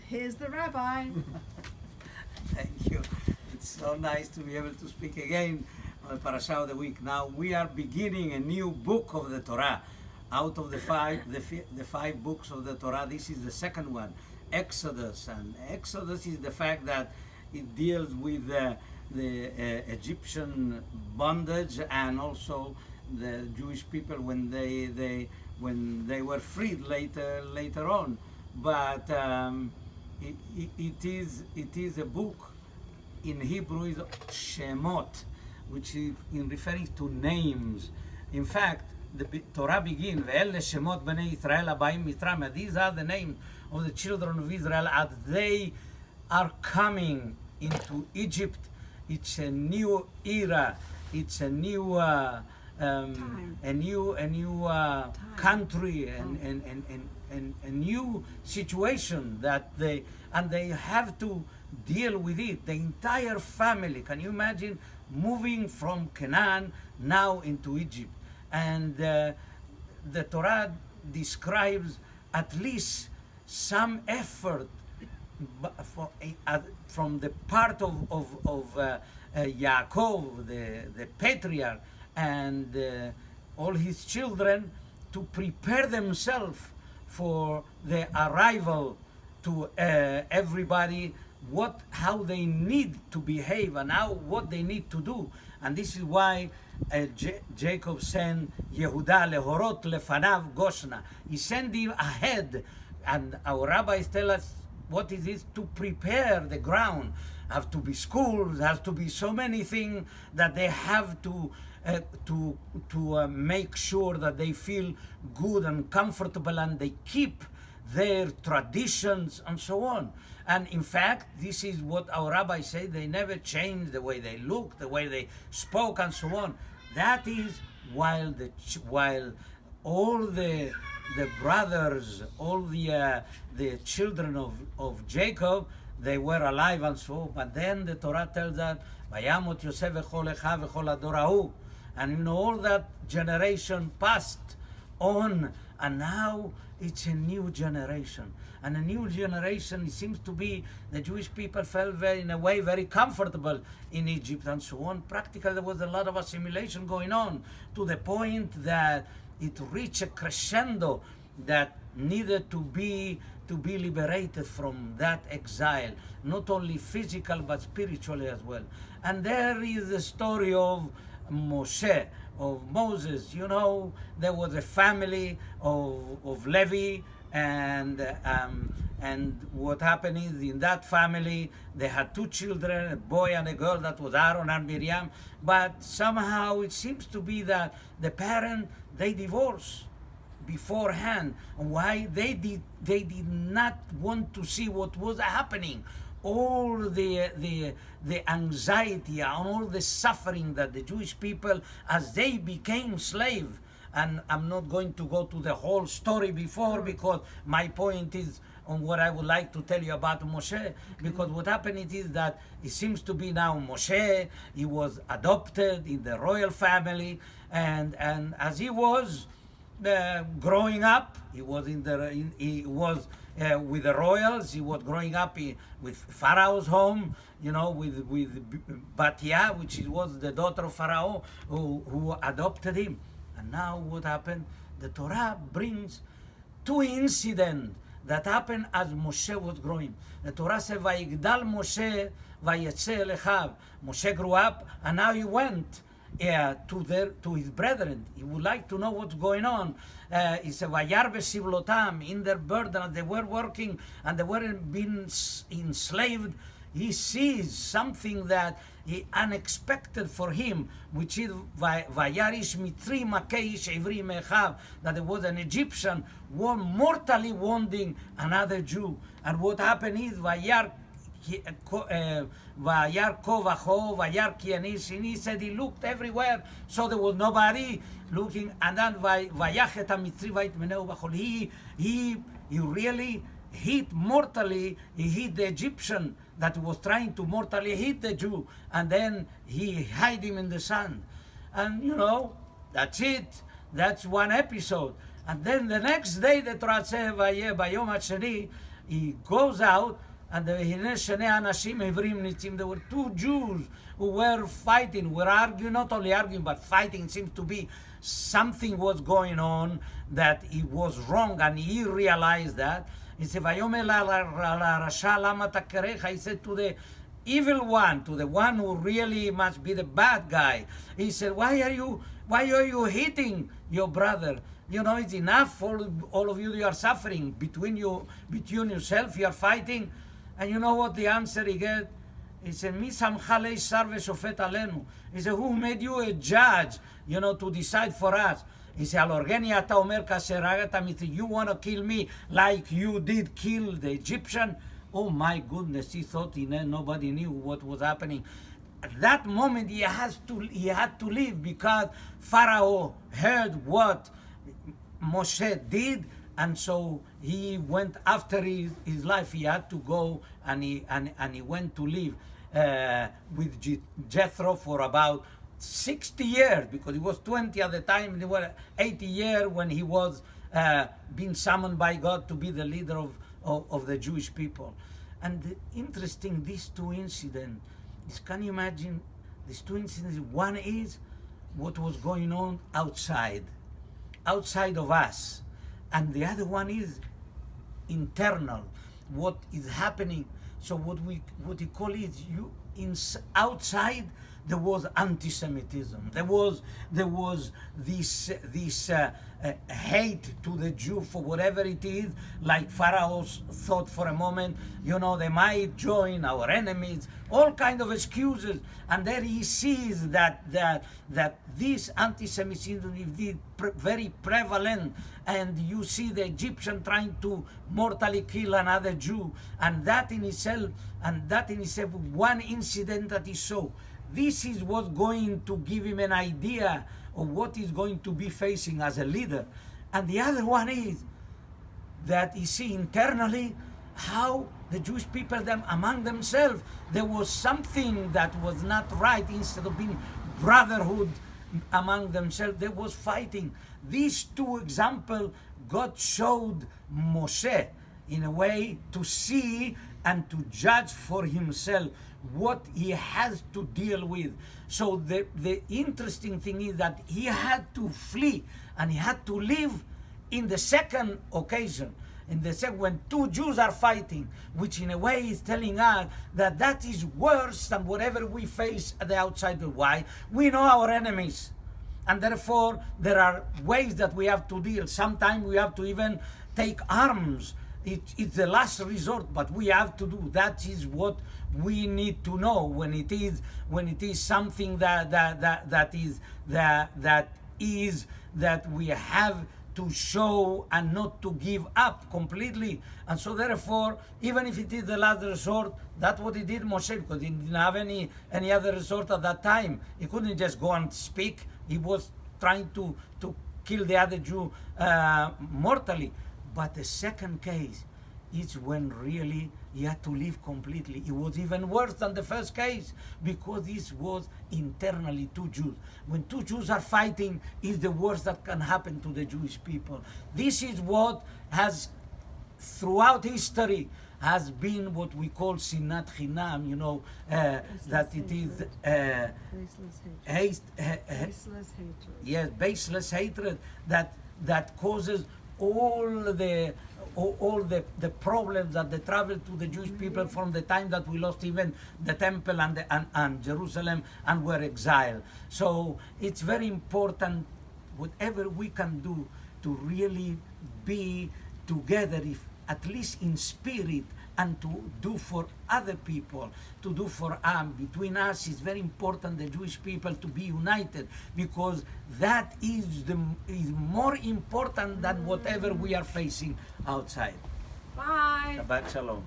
Here's the rabbi. Thank you. It's so nice to be able to speak again on the Parasha of the week. Now we are beginning a new book of the Torah. Out of the five books of the Torah, this is the second one, Exodus. And Exodus is the fact that it deals with the Egyptian bondage and also the Jewish people when they were freed later on. But it is a book in Hebrew is Shemot, which is in referring to names. In fact, the Torah begins, "Ve'ele Shemot bnei Israel habayim mitzrayim." These are the names of the children of Israel as they are coming into Egypt. It's a new era. It's a new country and a new situation that they have to deal with it. The entire family. Can you imagine moving from Canaan now into Egypt? And the Torah describes at least some effort from the part of Yaakov, the patriarch, and all his children to prepare themselves for the arrival to everybody, how they need to behave and what they need to do. And this is why Jacob sent Yehuda lehorot lefanav Goshna. He sent him ahead, and our rabbis tell us what it is to prepare the ground. Have to be schools, has to be so many things that they have to make sure that they feel good and comfortable, and they keep their traditions and so on. And in fact, this is what our rabbis say, they never changed the way they looked, the way they spoke and so on. That is while all the brothers, all the children of Jacob, they were alive and so on. But then the Torah tells that, "Vayamot Yosef v'chol echa v'chol ador hahu." And all that generation passed on, and now it's a new generation. And a new generation, it seems to be, the Jewish people felt in a way very comfortable in Egypt and so on. Practically there was a lot of assimilation going on, to the point that it reached a crescendo that needed to be liberated from that exile, not only physical but spiritually as well. And there is the story of Moshe, of Moses. There was a family of Levi, and what happened is, in that family they had two children, a boy and a girl, that was Aaron and Miriam. But somehow it seems to be that the parents, they divorced beforehand. Why? They did not want to see what was happening, all the anxiety and all the suffering that the Jewish people, as they became slaves. And I'm not going to go to the whole story before, because my point is on what I would like to tell you about Moshe. Because what happened is that it seems to be now Moshe, he was adopted in the royal family, and as he was growing up, he was with the royals. He was growing up with Pharaoh's home, with Batia, which was the daughter of Pharaoh, who adopted him. And now what happened? The Torah brings two incidents that happened as Moshe was growing. The Torah says, "Vayigdal Moshe vayetze elechav." Moshe grew up, and now he went to his brethren. He would like to know what's going on. He said, "Vayar besivlotam," in their burden, they were working and they were being enslaved. He sees something that unexpected for him, which is Vayarish Mitri Makeish Ivri Mechav, that there was an Egyptian mortally wounding another Jew. And what happened is Vayar Kovacho, Vayar Kianish, and he said he looked everywhere, so there was nobody looking. And then Vayachet Mitri Vait Meneu Bachol, he really hit mortally, he hit the Egyptian that was trying to mortally hit the Jew, and then he hid him in the sand. And that's it. That's one episode. And then the next day the Torah says, "Vayom Hasheni," he goes out, and there were two Jews who were fighting, were arguing, not only arguing, but fighting. It seems to be something was going on that it was wrong, and he realized that. He said, he said to the evil one, to the one who really must be the bad guy, he said, why are you hitting your brother? You know, it's enough for all of you are suffering. Between yourself, you are fighting. And you know what the answer he get? He said, Mi samcha leishar veshofet alenu. He said, who made you a judge, you know, to decide for us? He said, Alorgeni ata omer kasher haragat mithi. You want to kill me like you did kill the Egyptian? Oh my goodness, he thought nobody knew what was happening. At that moment, he had to leave because Pharaoh heard what Moshe did, and so he went after his life. He had to go, and he went to live with Jethro for about 60 years, because he was 20 at the time. They were 80 years when he was being summoned by God to be the leader of the Jewish people. And interesting, these two incidents, can you imagine these two incidents? One is what was going on outside of us, and the other one is internal, what is happening. So what we call is outside there was anti-Semitism. There was this hate to the Jew for whatever it is. Like Pharaoh thought for a moment, you know, they might join our enemies. All kind of excuses, and there he sees that this anti-Semitism is very prevalent. And you see the Egyptian trying to mortally kill another Jew, and that in itself, one incident that he saw. This is what's going to give him an idea of what he's going to be facing as a leader. And the other one is that you see internally how the Jewish people among themselves, there was something that was not right. Instead of being brotherhood among themselves, there was fighting. These two examples, God showed Moshe in a way to see and to judge for himself what he has to deal with. So the interesting thing is that he had to flee, and he had to live in the second occasion. In the second, when two Jews are fighting, which in a way is telling us that is worse than whatever we face at the outside. Why? We know our enemies, and therefore there are ways that we have to deal. Sometimes we have to even take arms. It's the last resort, but we have to do. That is what we need to know when it is something that we have to show and not to give up completely. And so therefore, even if it is the last resort, that's what he did, Moshe, because he didn't have any other resort at that time. He couldn't just go and speak. He was trying to kill the other Jew mortally. But the second case is when really he had to leave completely. It was even worse than the first case, because this was internally two Jews. When two Jews are fighting, is the worst that can happen to the Jewish people. This is what has, throughout history, has been what we call sinat chinam, you know, that it is baseless hatred. Yes, baseless hatred that causes all the problems that they traveled to the Jewish people from the time that we lost even the temple and Jerusalem and were exiled. So it's very important, whatever we can do, to really be together, if at least in spirit, and to do for other people, to do for between us. Is very important, the Jewish people, to be united, because that is more important than whatever we are facing outside. Bye. Shabbat shalom.